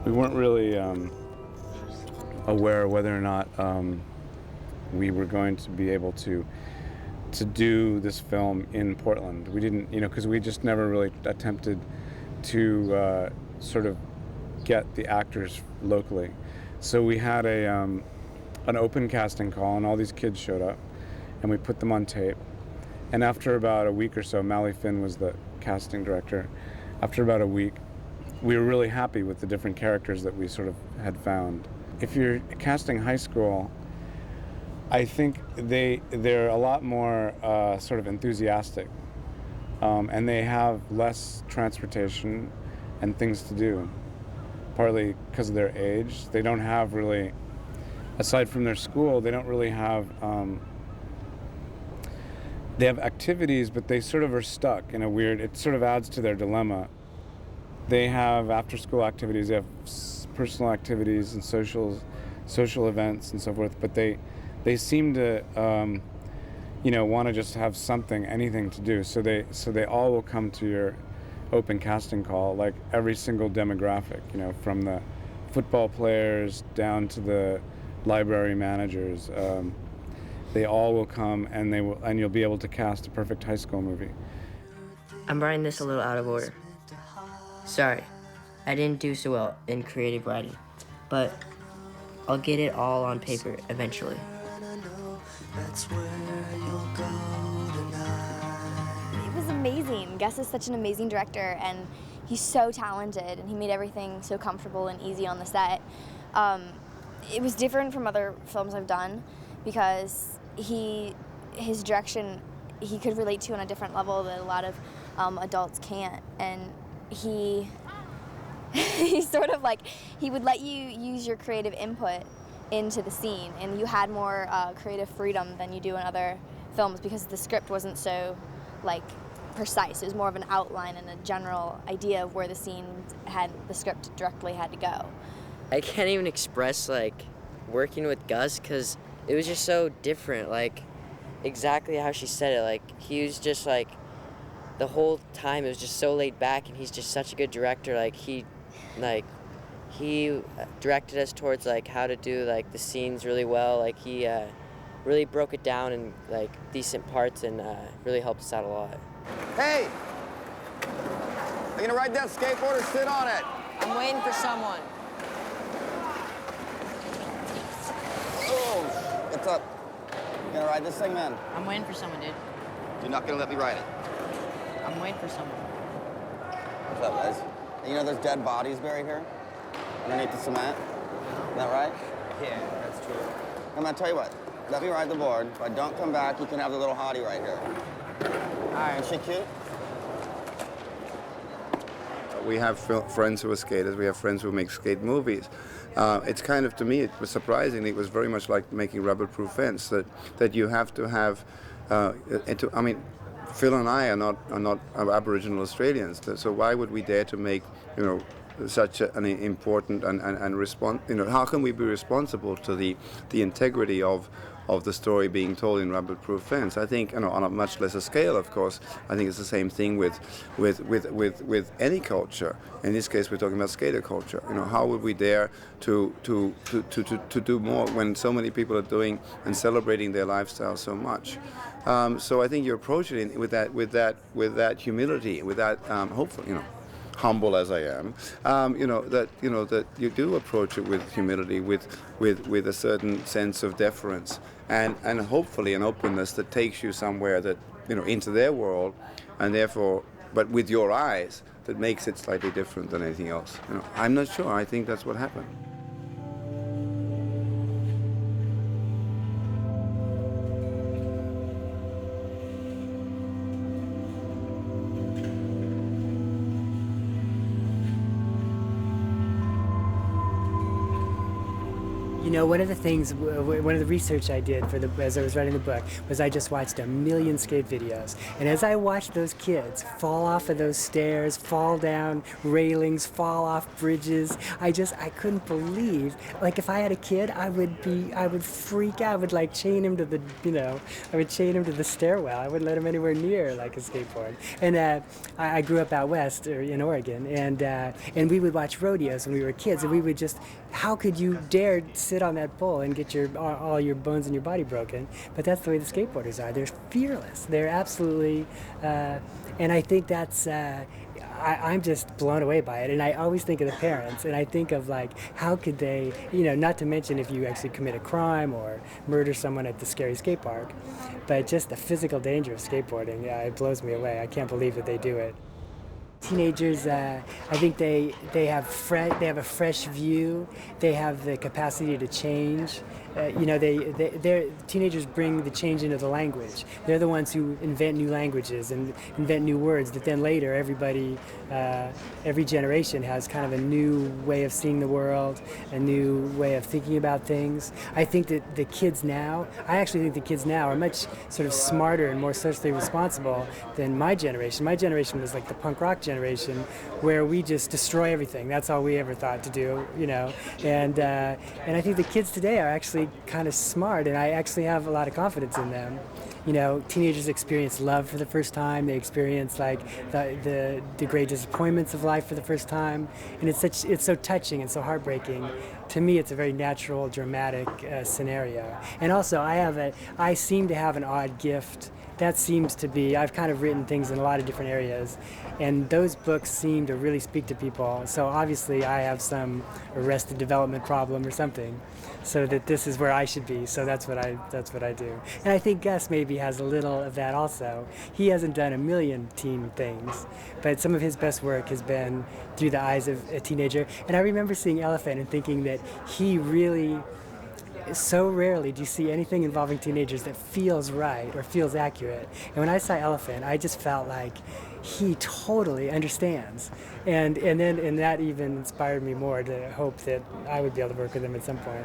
we weren't really aware whether or not we were going to be able to do this film in Portland. We didn't, because we just never really attempted to sort of get the actors locally. So we had an open casting call, and all these kids showed up, and we put them on tape. And after about a week or so, Mally Finn was the casting director. After about a week, we were really happy with the different characters that we sort of had found. If you're casting high school, I think they're a lot more sort of enthusiastic, and they have less transportation and things to do, partly because of their age. They don't have really, aside from their school, they don't really have, they have activities, but they sort of are stuck in a weird, it sort of adds to their dilemma. They have after-school activities, they have personal activities and social events and so forth, but they seem to, want to just have something, anything to do. So they all will come to your open casting call, like every single demographic, from the football players down to the library managers. They all will come, and you'll be able to cast a perfect high school movie. I'm writing this a little out of order. Sorry, I didn't do so well in creative writing, but I'll get it all on paper eventually. It was amazing. Gus is such an amazing director, and he's so talented, and he made everything so comfortable and easy on the set. It was different from other films I've done because his direction he could relate to on a different level that a lot of adults can't, and he sort of like, he would let you use your creative input into the scene, and you had more creative freedom than you do in other films because the script wasn't so precise. It was more of an outline and a general idea of where the scene the script directly had to go. I can't even express working with Gus because it was just so different, exactly how she said it. He was just the whole time it was just so laid back, and he's just such a good director. He directed us towards how to do the scenes really well. He really broke it down in decent parts and really helped us out a lot. Hey! Are you gonna ride that skateboard or sit on it? I'm waiting for someone. Oh, what's up? You gonna ride this thing, man? I'm waiting for someone, dude. You're not gonna let me ride it? I'm waiting for someone. What's up, guys? You know there's dead bodies buried here? Underneath the cement? Isn't that right? Yeah, that's true. I'm gonna tell you what. Let me ride the board. If I don't come back, you can have the little hottie right here. All right. Is she cute? We have friends who are skaters. We have friends who make skate movies. It's kind of, to me, it was surprising. It was very much like making rubber-proof fence. That you have to have. Phil and I are not Aboriginal Australians. So why would we dare to make such an important and respond? How can we be responsible to the integrity of the story being told in rubber-proof fence? I think, on a much lesser scale, of course, I think it's the same thing with any culture. In this case, we're talking about skater culture. How would we dare to do more when so many people are doing and celebrating their lifestyle so much? So I think you approach it with that humility, with that hopefully, humble as I am, that you do approach it with humility, with a certain sense of deference, and hopefully an openness that takes you somewhere that into their world, and therefore, but with your eyes, that makes it slightly different than anything else. I'm not sure. I think that's what happened. one of the things, one of the research I did as I was writing the book was I just watched a million skate videos. And as I watched those kids fall off of those stairs, fall down railings, fall off bridges, I couldn't believe, like if I had a kid, I would freak out. I would like chain him to the, I would chain him to the stairwell. I wouldn't let him anywhere near like a skateboard. And I grew up out west in Oregon, and we would watch rodeos when we were kids, and we would just, how could you dare sit on that pole and get all your bones in your body broken? But that's the way the skateboarders are. They're fearless. They're absolutely, and I think that's, I'm just blown away by it. And I always think of the parents, and I think of like, how could they, not to mention if you actually commit a crime or murder someone at the scary skate park, but just the physical danger of skateboarding, it blows me away. I can't believe that they do it. Teenagers, I think they have a fresh view. They have the capacity to change. Teenagers bring the change into the language. They're the ones who invent new languages and invent new words that then later every generation has kind of a new way of seeing the world, a new way of thinking about things. I think that I actually think the kids now are much sort of smarter and more socially responsible than my generation. My generation was like the punk rock generation, where we just destroy everything. That's all we ever thought to do, And I think the kids today are actually kind of smart, and I actually have a lot of confidence in them. Teenagers experience love for the first time. They experience like the great disappointments of life for the first time, and it's so touching and so heartbreaking. To me, it's a very natural, dramatic scenario. And also, I seem to have an odd gift. That seems to be, I've kind of written things in a lot of different areas, and those books seem to really speak to people. So obviously I have some arrested development problem or something, so that this is where I should be. So that's what I do. And I think Gus maybe has a little of that also. He hasn't done a million teen things, but some of his best work has been through the eyes of a teenager. And I remember seeing Elephant and thinking that he really, so rarely do you see anything involving teenagers that feels right or feels accurate. And when I saw Elephant, I just felt like he totally understands. And that even inspired me more to hope that I would be able to work with him at some point.